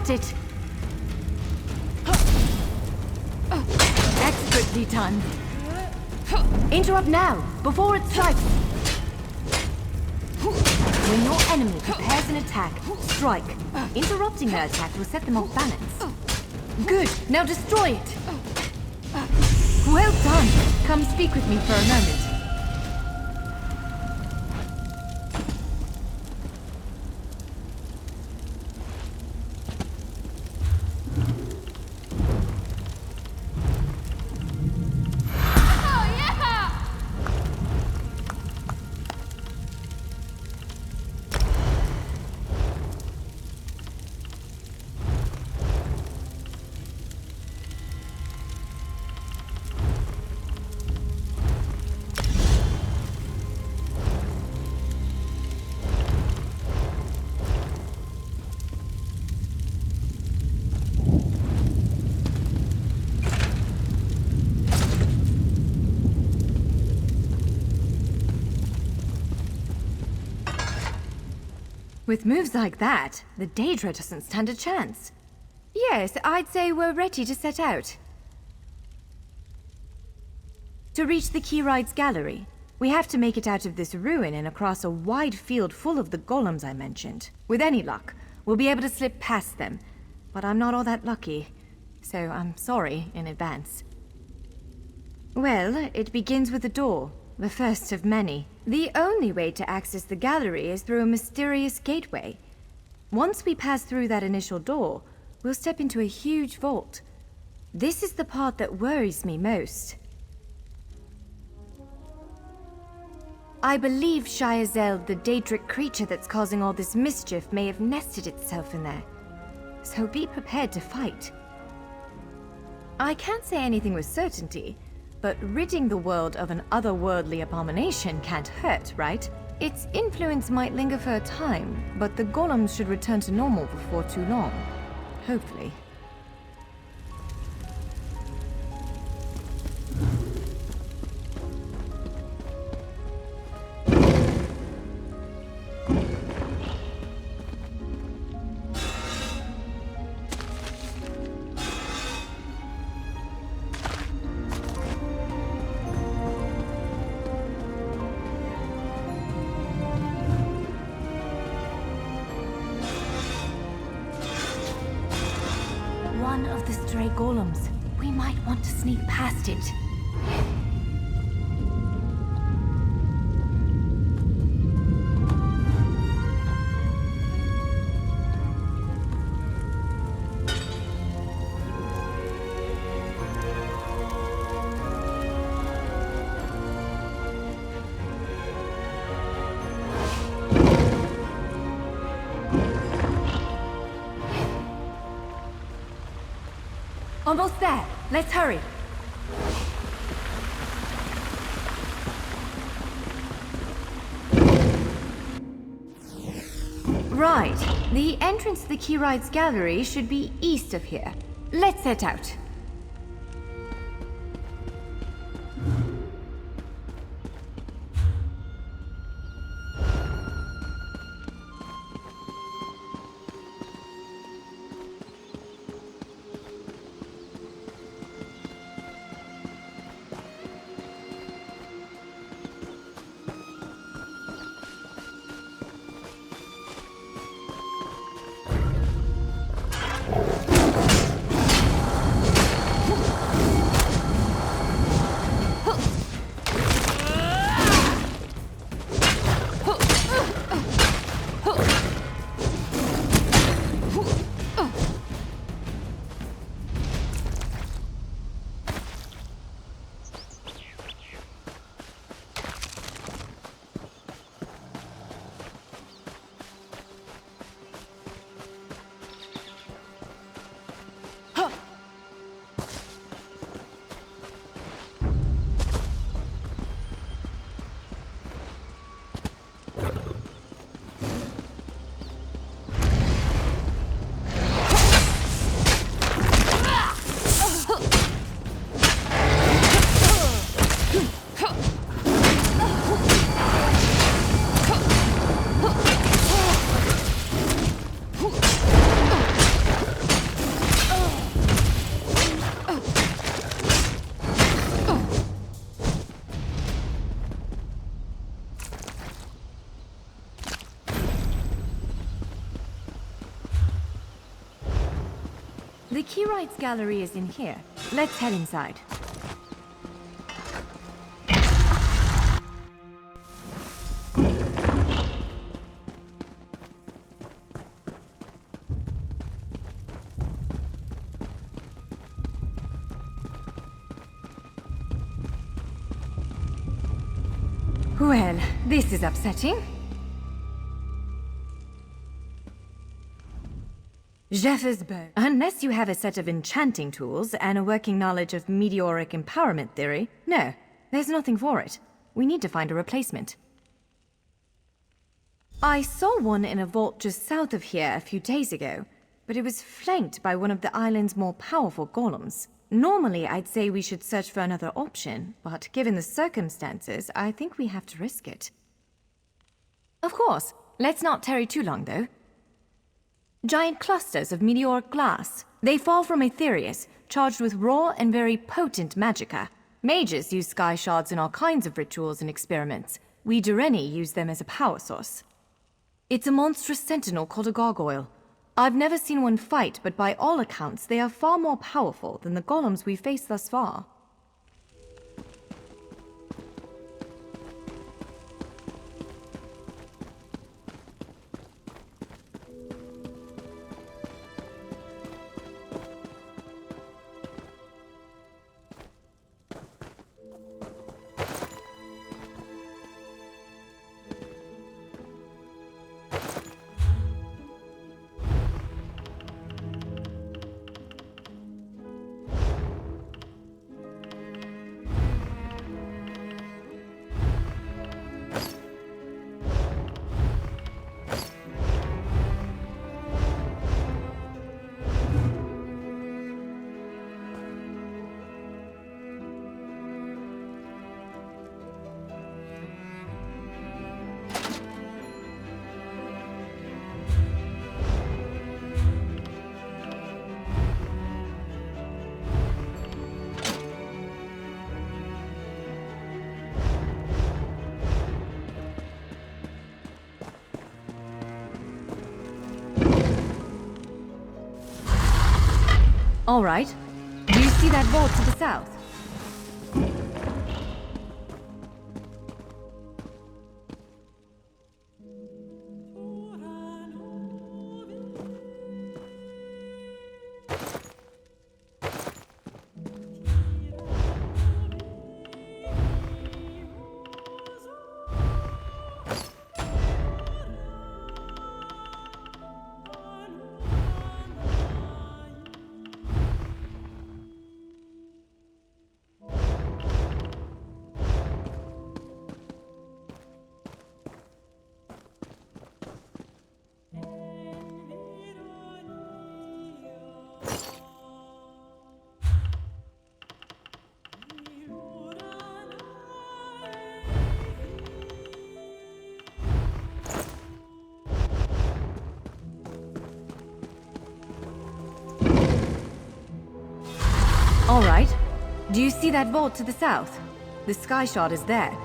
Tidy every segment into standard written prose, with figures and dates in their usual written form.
Interrupt it! Expertly done. Interrupt now, before it strikes. When your enemy prepares an attack, strike. Interrupting their attack will set them off balance. Good, now destroy it! Well done! Come speak with me for a moment. With moves like that, the Daedra doesn't stand a chance. Yes, I'd say we're ready to set out. To reach the Keyride's gallery, we have to make it out of this ruin and across a wide field full of the golems I mentioned. With any luck, we'll be able to slip past them. But I'm not all that lucky, so I'm sorry in advance. Well, it begins with a door. The first of many. The only way to access the gallery is through a mysterious gateway. Once we pass through that initial door, we'll step into a huge vault. This is the part that worries me most. I believe Shyazel, the Daedric creature that's causing all this mischief, may have nested itself in there. So be prepared to fight. I can't say anything with certainty, but ridding the world of an otherworldly abomination can't hurt, right? Its influence might linger for a time, but the golems should return to normal before too long. Hopefully. One of the stray golems. We might want to sneak past it. Almost there. Let's hurry. Right. The entrance to the Keyride's gallery should be east of here. Let's set out. The Keyrights Gallery is in here. Let's head inside. Well, this is upsetting. Jeffers bow. Unless you have a set of enchanting tools and a working knowledge of meteoric empowerment theory, no, there's nothing for it. We need to find a replacement. I saw one in a vault just south of here a few days ago, but it was flanked by one of the island's more powerful golems. Normally, I'd say we should search for another option, but given the circumstances, I think we have to risk it. Of course. Let's not tarry too long, though. Giant clusters of meteoric glass. They fall from Aetherius, charged with raw and very potent magicka. Mages use sky shards in all kinds of rituals and experiments. We Dureni use them as a power source. It's a monstrous sentinel called a gargoyle. I've never seen one fight, but by all accounts, they are far more powerful than the golems we've faced thus far. All right. Do you see that vault to the south? All right. Do you see that vault to the south? The sky shard is there.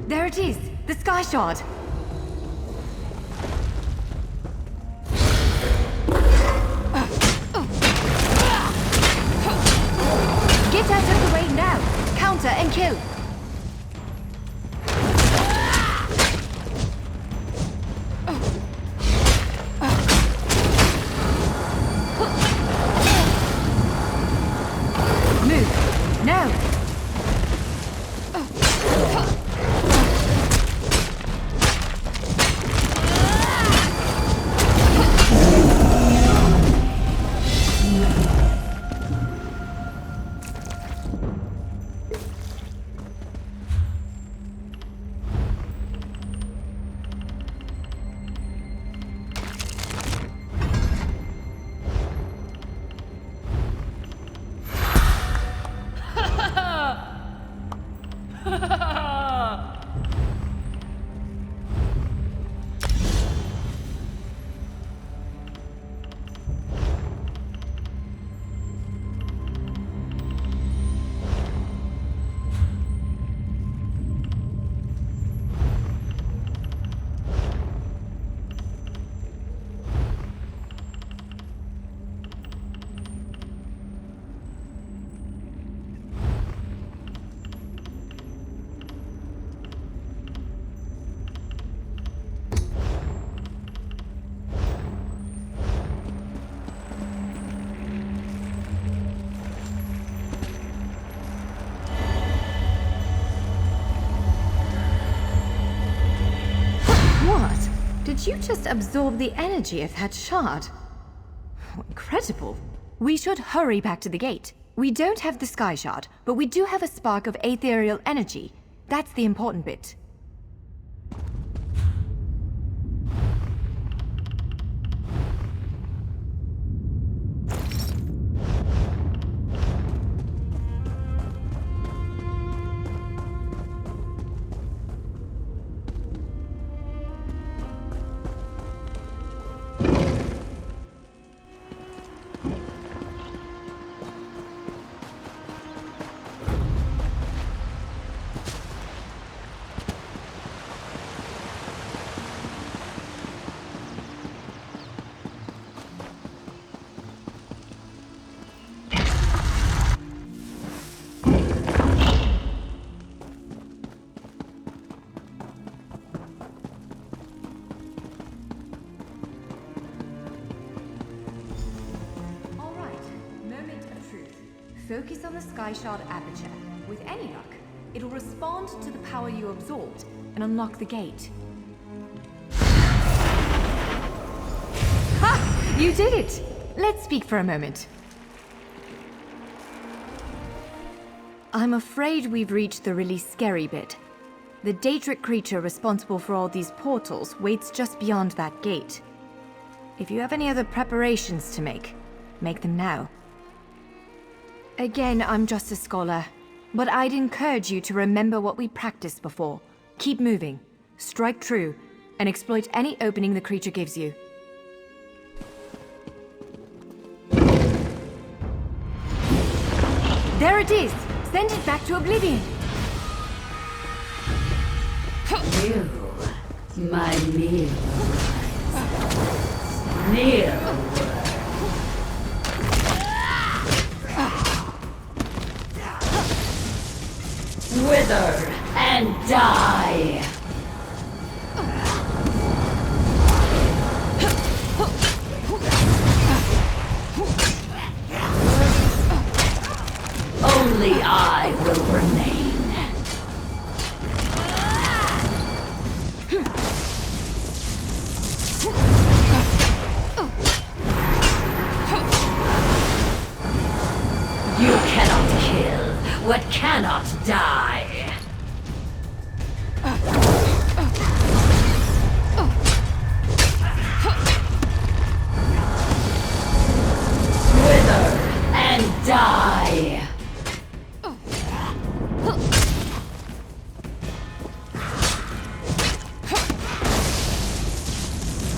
There it is! The sky shard! Get out of the way now! Counter and kill! Move! Now! Did you just absorb the energy of that shard? Incredible. We should hurry back to the gate. We don't have the Sky Shard, but we do have a spark of ethereal energy. That's the important bit. Focus on the Sky Shard aperture. With any luck, it'll respond to the power you absorbed and unlock the gate. Ha! You did it! Let's speak for a moment. I'm afraid we've reached the really scary bit. The Daedric creature responsible for all these portals waits just beyond that gate. If you have any other preparations to make them now. Again, I'm just a scholar, but I'd encourage you to remember what we practiced before. Keep moving, strike true, and exploit any opening the creature gives you. There it is! Send it back to oblivion! You, my meal. Kneel. Wither and die! Only I will remain. You cannot kill what cannot die. Wither and die.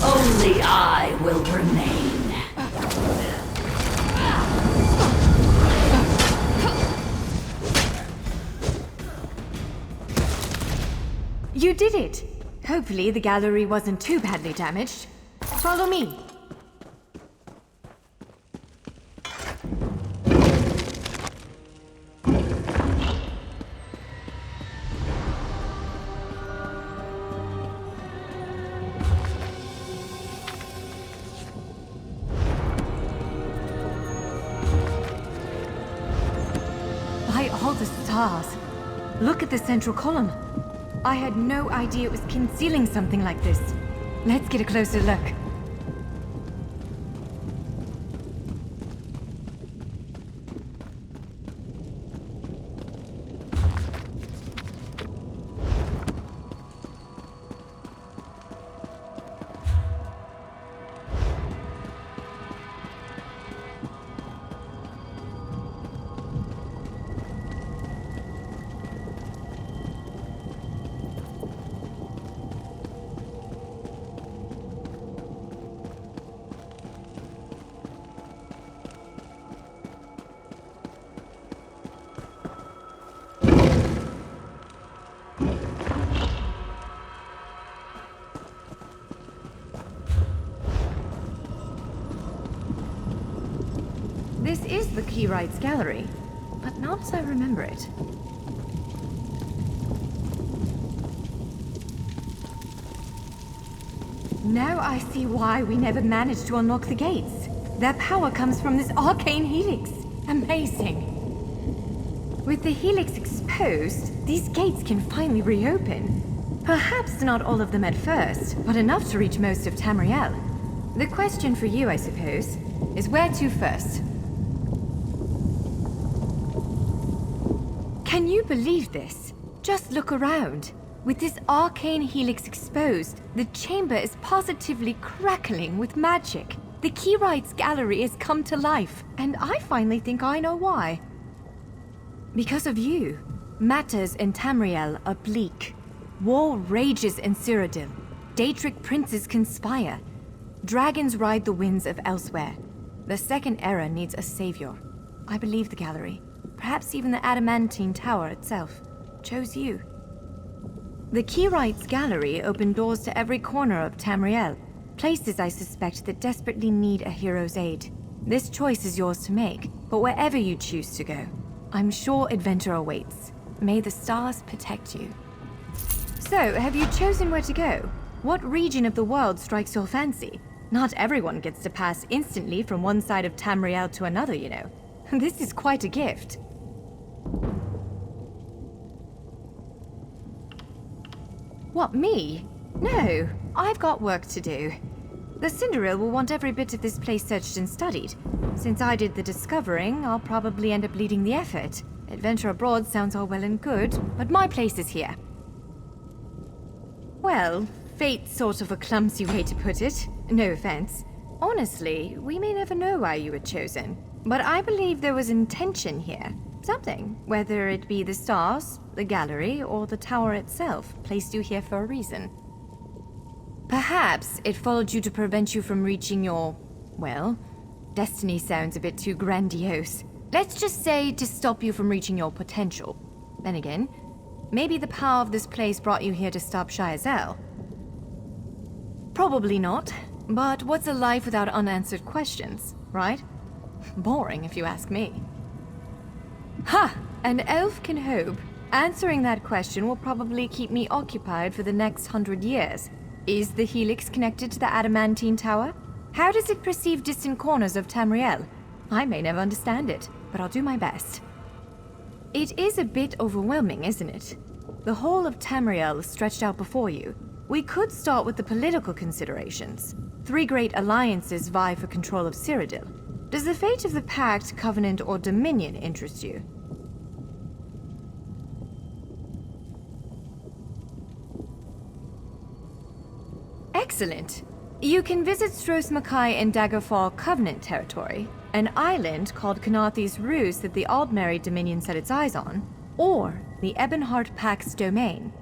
Only I will remain. You did it! Hopefully the gallery wasn't too badly damaged. Follow me. By all the stars! Look at the central column. I had no idea it was concealing something like this. Let's get a closer look. This is the Keyrights Gallery, but not as I remember it. Now I see why we never managed to unlock the gates. Their power comes from this arcane helix. Amazing. With the helix exposed, these gates can finally reopen. Perhaps not all of them at first, but enough to reach most of Tamriel. The question for you, I suppose, is where to first? Can you believe this? Just look around. With this arcane helix exposed, the chamber is positively crackling with magic. The Keyrights Gallery has come to life, and I finally think I know why. Because of you. Matters in Tamriel are bleak. War rages in Cyrodiil. Daedric princes conspire. Dragons ride the winds of elsewhere. The Second Era needs a savior. I believe the Gallery, perhaps even the Adamantine Tower itself, chose you. The Keyrights Gallery opened doors to every corner of Tamriel, places I suspect that desperately need a hero's aid. This choice is yours to make, but wherever you choose to go, I'm sure adventure awaits. May the stars protect you. So, have you chosen where to go? What region of the world strikes your fancy? Not everyone gets to pass instantly from one side of Tamriel to another, you know. This is quite a gift. What, me? No, I've got work to do. The Cinderil will want every bit of this place searched and studied. Since I did the discovering, I'll probably end up leading the effort. Adventure abroad sounds all well and good, but my place is here. Well, fate's sort of a clumsy way to put it. No offense. Honestly, we may never know why you were chosen. But I believe there was intention here. Something, whether it be the stars, the gallery, or the tower itself, placed you here for a reason. Perhaps it followed you to prevent you from reaching your, well, destiny sounds a bit too grandiose. Let's just say to stop you from reaching your potential. Then again, maybe the power of this place brought you here to stop Shayazel. Probably not, but what's a life without unanswered questions, right? Boring, if you ask me. Ha! An elf can hope. Answering that question will probably keep me occupied for the next 100 years. Is the Helix connected to the Adamantine Tower? How does it perceive distant corners of Tamriel? I may never understand it, but I'll do my best. It is a bit overwhelming, isn't it? The whole of Tamriel is stretched out before you. We could start with the political considerations. 3 great alliances vie for control of Cyrodiil. Does the fate of the Pact, Covenant, or Dominion interest you? Excellent. You can visit Stros Makai in Daggerfall Covenant territory, an island called Kanathis Ruse that the Aldmeri Dominion set its eyes on, or the Ebonheart Pact's domain.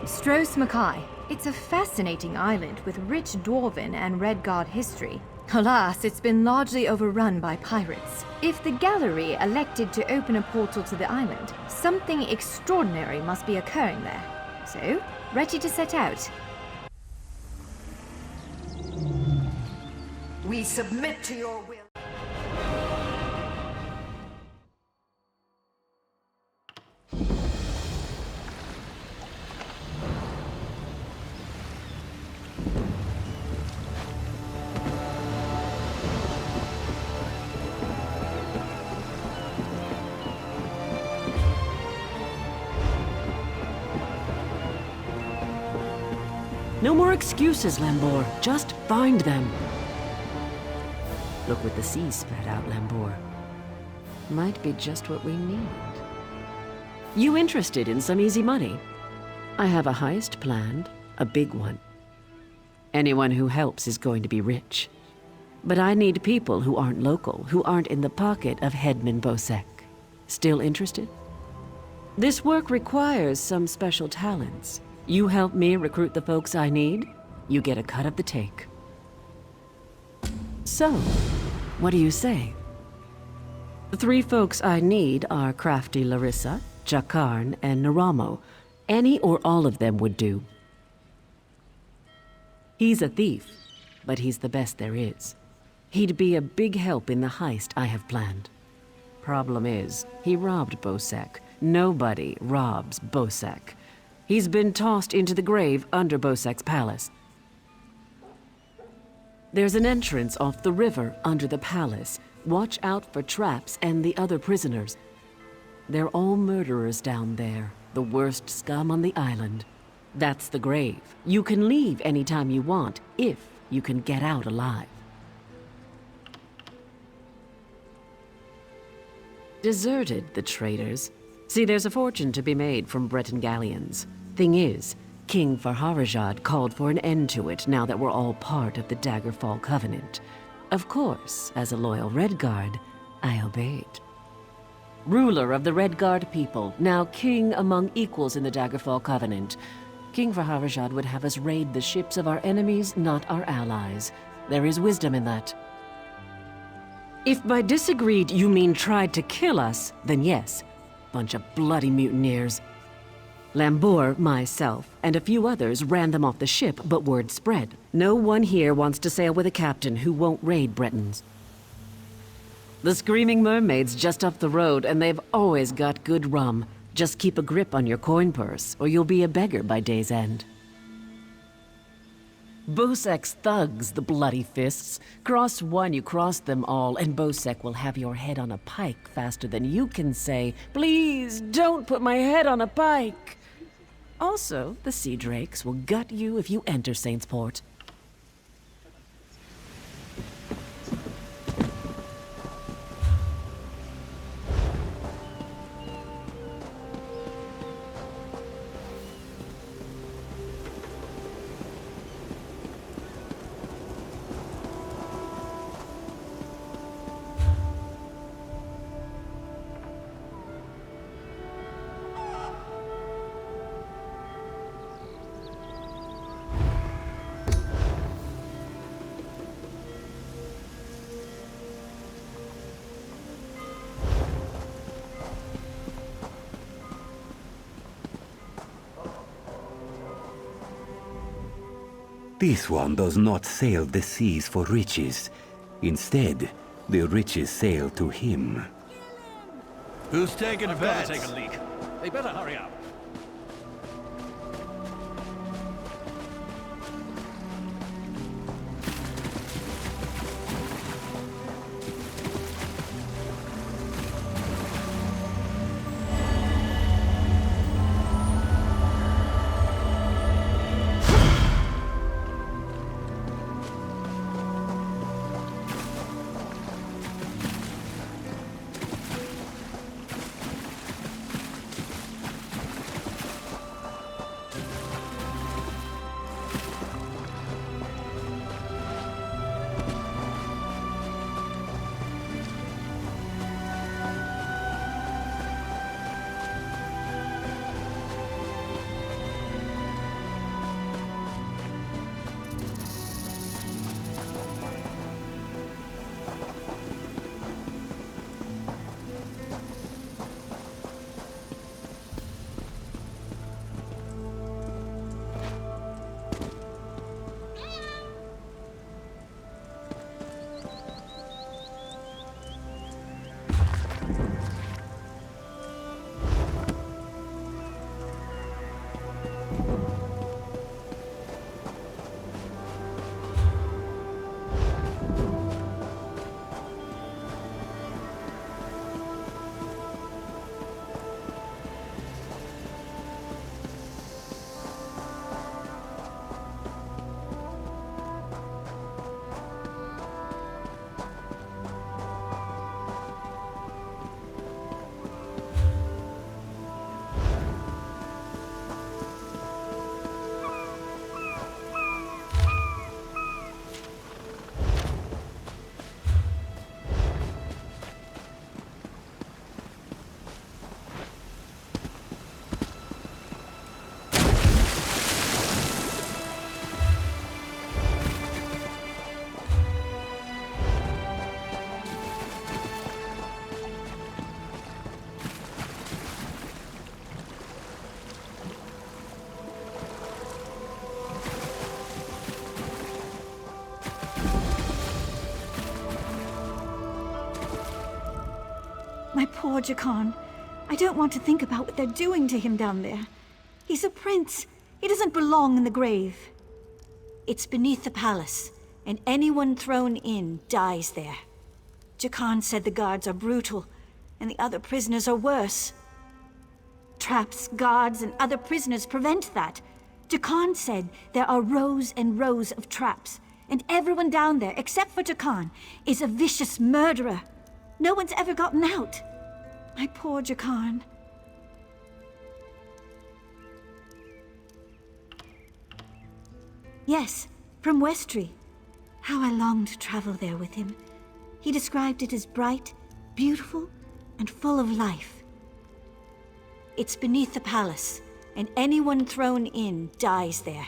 Stros Makai. It's a fascinating island with rich Dwarven and Red Guard history. Alas, it's been largely overrun by pirates. If the Gallery elected to open a portal to the island, something extraordinary must be occurring there. So, ready to set out? We submit to your will. No more excuses, Lambor. Just find them. Look what the sea spat out, Lambor. Might be just what we need. You interested in some easy money? I have a heist planned, a big one. Anyone who helps is going to be rich. But I need people who aren't local, who aren't in the pocket of Headman Bosek. Still interested? This work requires some special talents. You help me recruit the folks I need, you get a cut of the take. So, what do you say? The 3 folks I need are Crafty Larissa, Jakarn, and Naramo. Any or all of them would do. He's a thief, but he's the best there is. He'd be a big help in the heist I have planned. Problem is, he robbed Bosek. Nobody robs Bosek. He's been tossed into the grave under Bosek's palace. There's an entrance off the river under the palace. Watch out for traps and the other prisoners. They're all murderers down there, the worst scum on the island. That's the grave. You can leave anytime you want, if you can get out alive. Deserted, the traitors. See, there's a fortune to be made from Breton galleons. Thing is, King Farharajad called for an end to it now that we're all part of the Daggerfall Covenant. Of course, as a loyal Redguard, I obeyed. Ruler of the Redguard people, now king among equals in the Daggerfall Covenant. King Farharajad would have us raid the ships of our enemies, not our allies. There is wisdom in that. If by disagreed you mean tried to kill us, then yes. Bunch of bloody mutineers. Lambor, myself, and a few others ran them off the ship, but word spread. No one here wants to sail with a captain who won't raid Bretons. The Screaming Mermaid's just up the road, and they've always got good rum. Just keep a grip on your coin purse, or you'll be a beggar by day's end. Bosek's thugs, the bloody fists. Cross one, you cross them all, and Bosek will have your head on a pike faster than you can say, "Please, don't put my head on a pike!" Also, the Sea Drakes will gut you if you enter Saintsport. This one does not sail the seas for riches. Instead, the riches sail to him. Who's taking bets? Take a leak. They better hurry up. Poor Jakan. I don't want to think about what they're doing to him down there. He's a prince. He doesn't belong in the grave. It's beneath the palace, and anyone thrown in dies there. Jakan said the guards are brutal, and the other prisoners are worse. Traps, guards, and other prisoners prevent that. Jakan said there are rows and rows of traps, and everyone down there, except for Jakan, is a vicious murderer. No one's ever gotten out. My poor Jakan. Yes, from Westry. How I longed to travel there with him. He described it as bright, beautiful, and full of life. It's beneath the palace, and anyone thrown in dies there.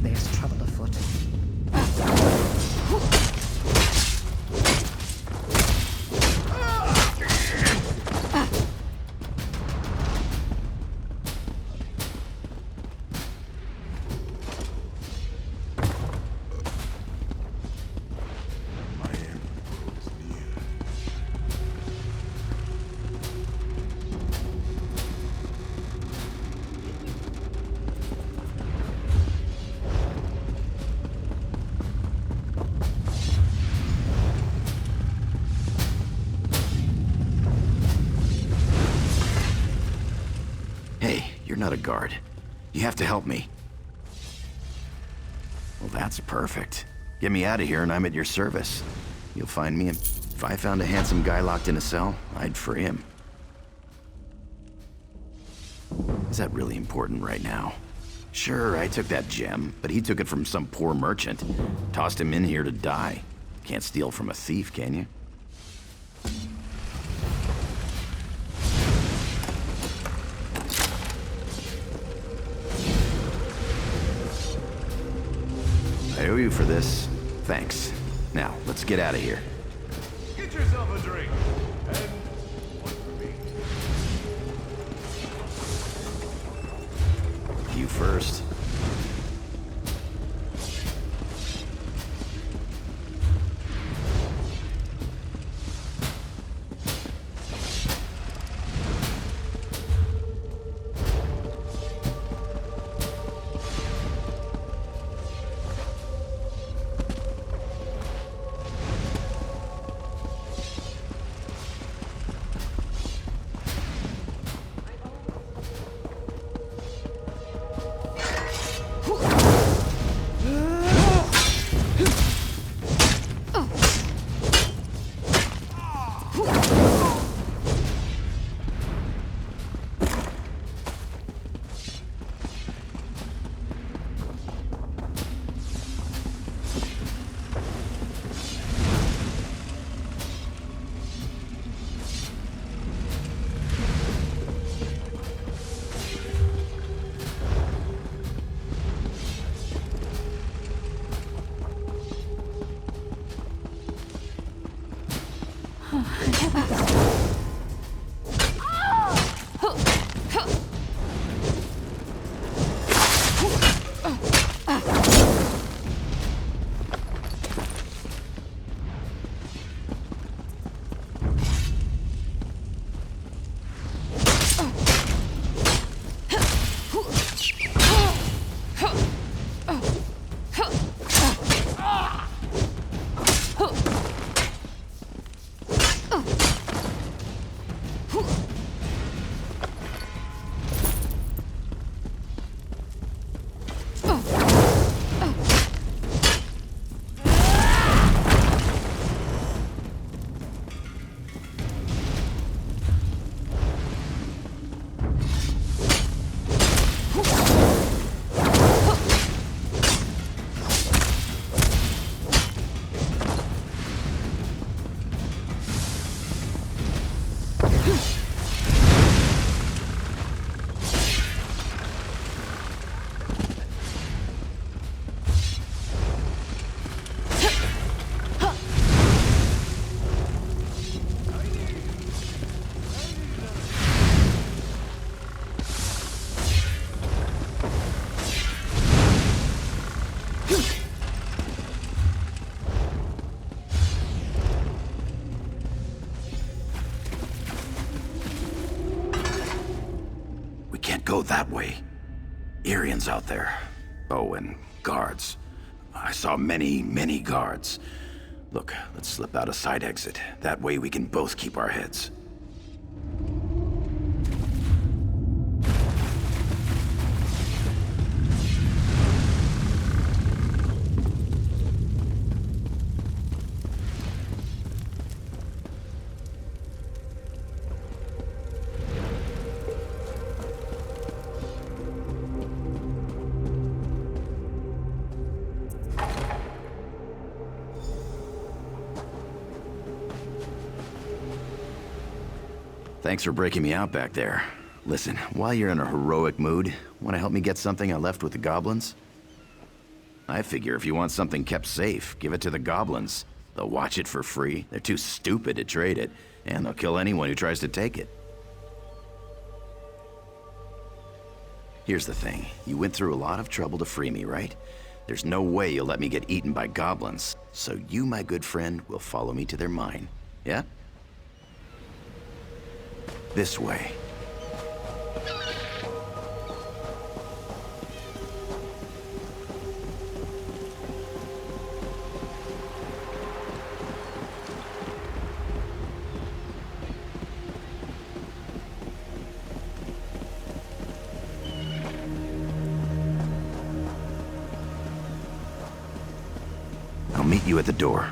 There's trouble afoot. Hey, you're not a guard. You have to help me. Well, that's perfect. Get me out of here and I'm at your service. You'll find me, and if I found a handsome guy locked in a cell, I'd free him. Is that really important right now? Sure, I took that gem, but he took it from some poor merchant. Tossed him in here to die. Can't steal from a thief, can you? I owe you for this. Thanks. Now, let's get out of here. Get yourself a drink. And one for me. You first. Go that way. Arians out there. Oh, and guards. I saw many, many guards. Look, let's slip out a side exit. That way we can both keep our heads. Thanks for breaking me out back there. Listen, while you're in a heroic mood, want to help me get something I left with the goblins? I figure if you want something kept safe, give it to the goblins. They'll watch it for free. They're too stupid to trade it, and they'll kill anyone who tries to take it. Here's the thing. You went through a lot of trouble to free me, right? There's no way you'll let me get eaten by goblins. So you, my good friend, will follow me to their mine. Yeah? This way. I'll meet you at the door.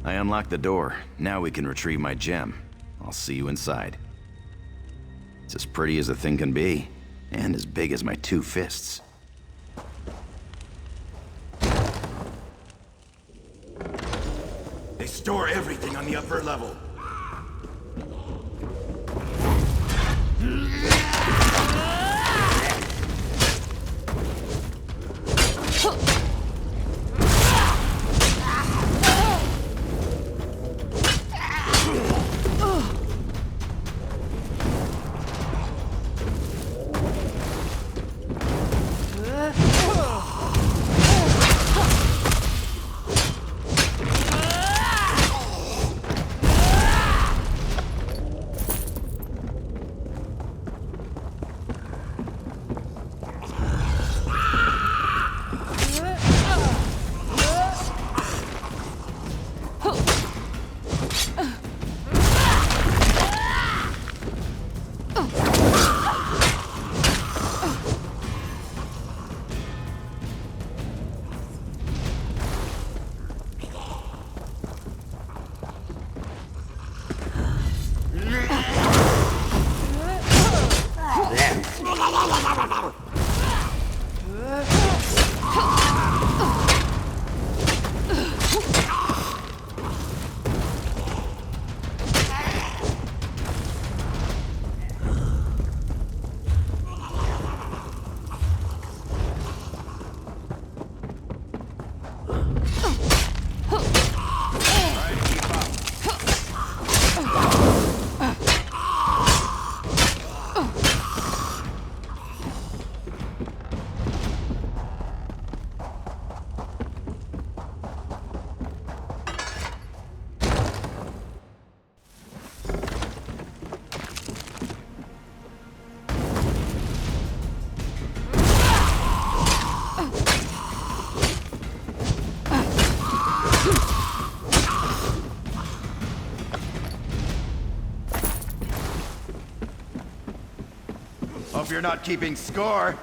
I unlocked the door. Now we can retrieve my gem. I'll see you inside. It's as pretty as a thing can be, and as big as my 2 fists. They store everything on the upper level. Hope you're not keeping score.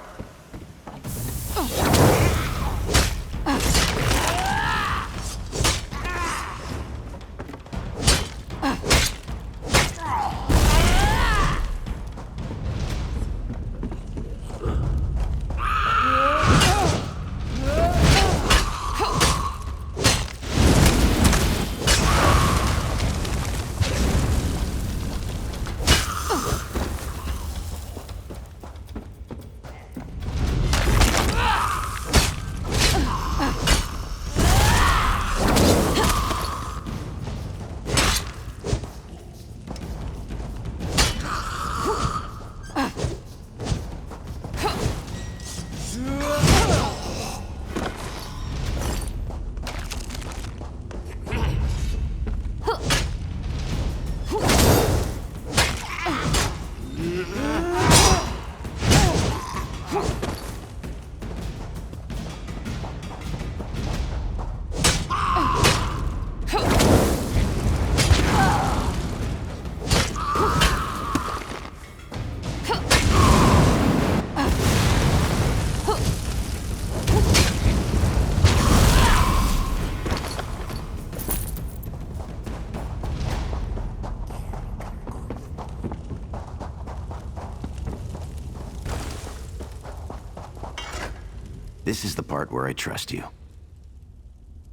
This is the part where I trust you.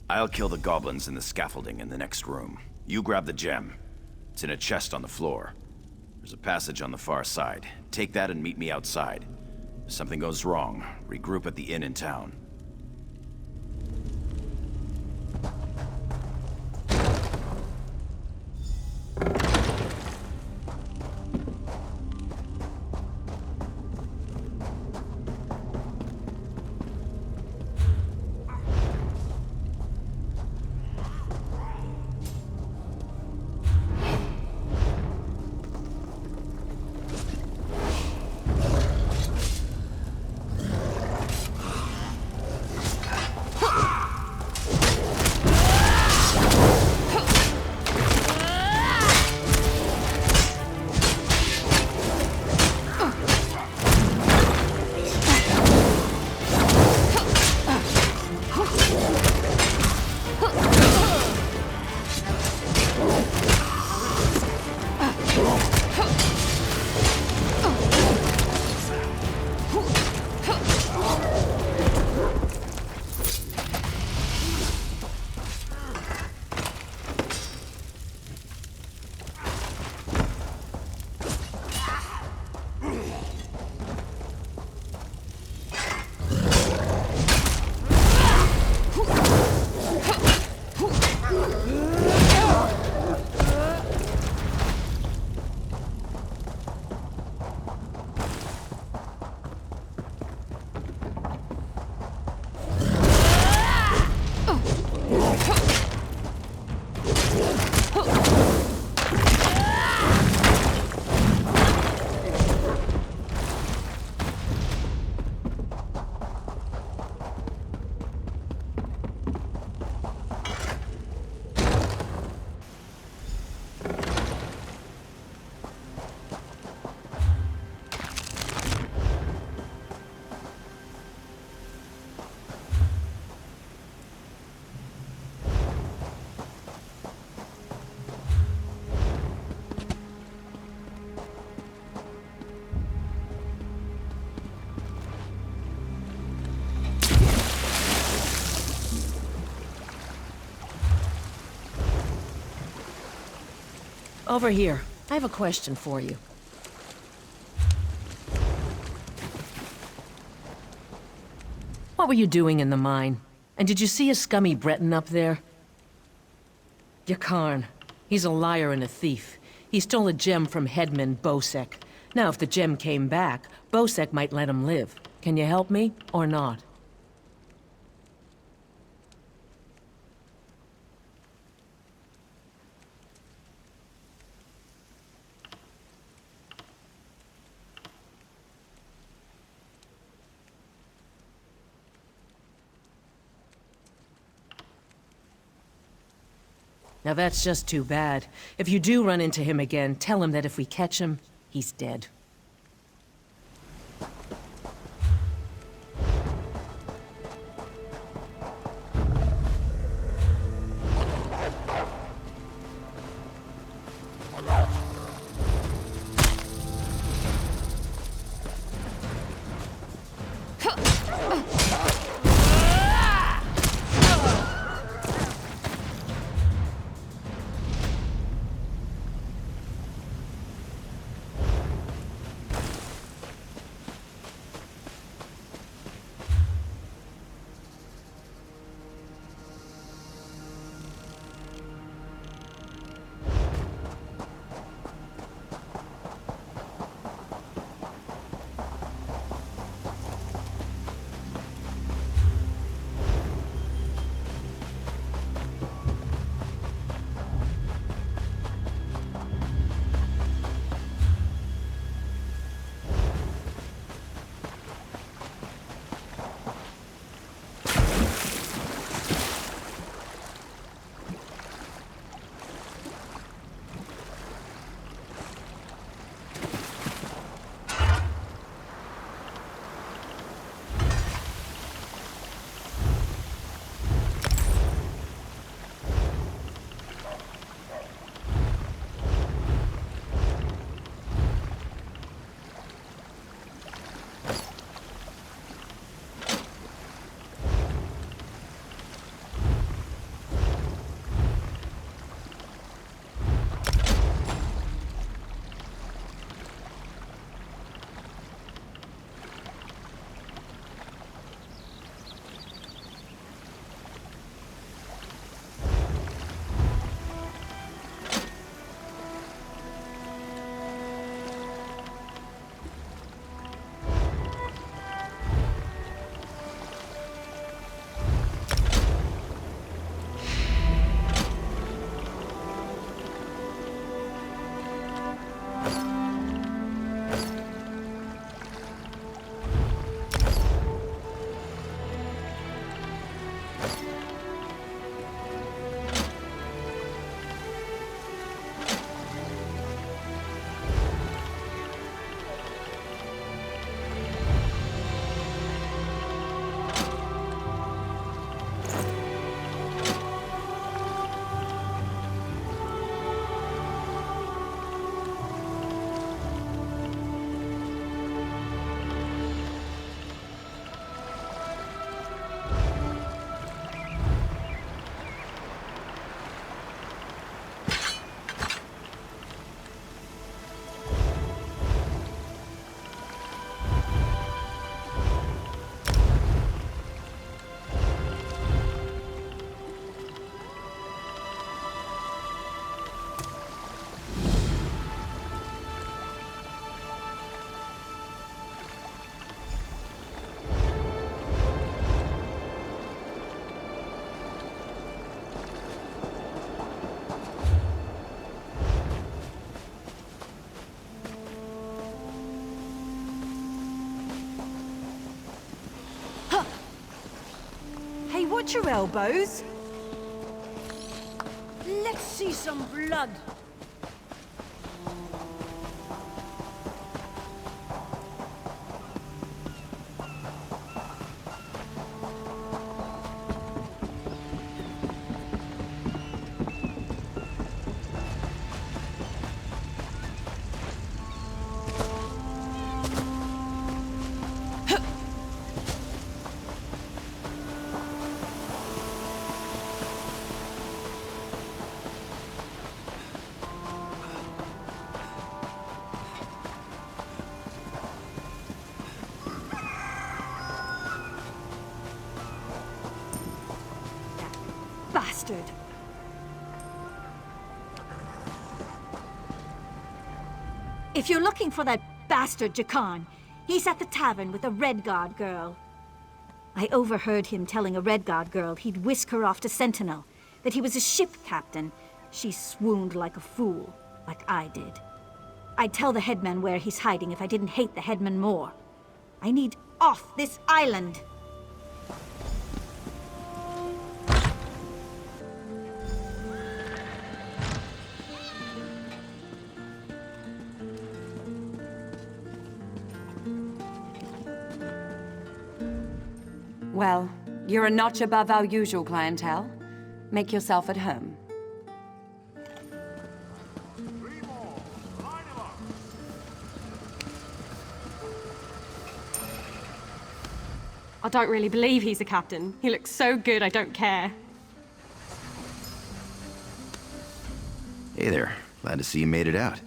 I'll kill the goblins in the scaffolding in the next room. You grab the gem. It's in a chest on the floor. There's a passage on the far side. Take that and meet me outside. If something goes wrong, regroup at the inn in town. Over here. I have a question for you. What were you doing in the mine? And did you see a scummy Breton up there? Yakarn. He's a liar and a thief. He stole a gem from headman Bosek. Now, if the gem came back, Bosek might let him live. Can you help me, or not? Now that's just too bad. If you do run into him again, tell him that if we catch him, he's dead. Watch your elbows. Let's see some blood. bastard. If you're looking for that bastard Jakarn, he's at the tavern with a Redguard girl. I overheard him telling a Redguard girl he'd whisk her off to Sentinel, that he was a ship captain. She swooned like a fool, like I did. I'd tell the headman where he's hiding if I didn't hate the headman more. I need off this island. Well, you're a notch above our usual clientele. Make yourself at home. I don't really believe he's a captain. He looks so good, I don't care. Hey there. Glad to see you made it out.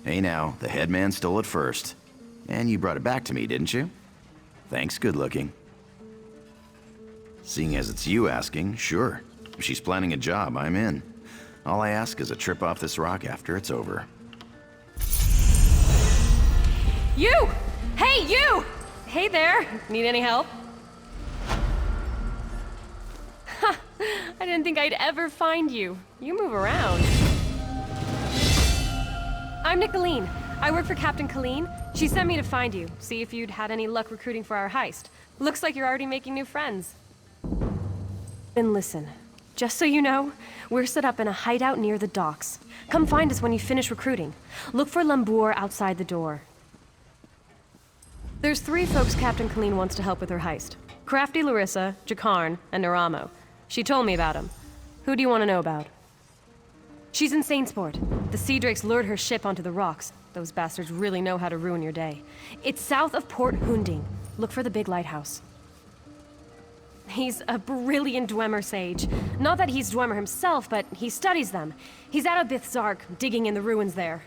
Hey now, the headman stole it first. And you brought it back to me, didn't you? Thanks, good looking. Seeing as it's you asking, sure. If she's planning a job, I'm in. All I ask is a trip off this rock after it's over. You! Hey, you! Hey there! Need any help? Ha! I didn't think I'd ever find you. You move around. I'm Nicolene. I work for Captain Colleen. She sent me to find you, see if you'd had any luck recruiting for our heist. Looks like you're already making new friends. And listen, just so you know, we're set up in a hideout near the docks. Come find us when you finish recruiting. Look for Lambour outside the door. There's 3 folks Captain Colleen wants to help with her heist. Crafty Larissa, Jakarn, and Naramo. She told me about him. Who do you want to know about? She's in Saintsport. The Sea Drakes lured her ship onto the rocks. Those bastards really know how to ruin your day. It's south of Port Hunding. Look for the big lighthouse. He's a brilliant Dwemer sage. Not that he's Dwemer himself, but he studies them. He's out of Bithzark, digging in the ruins there.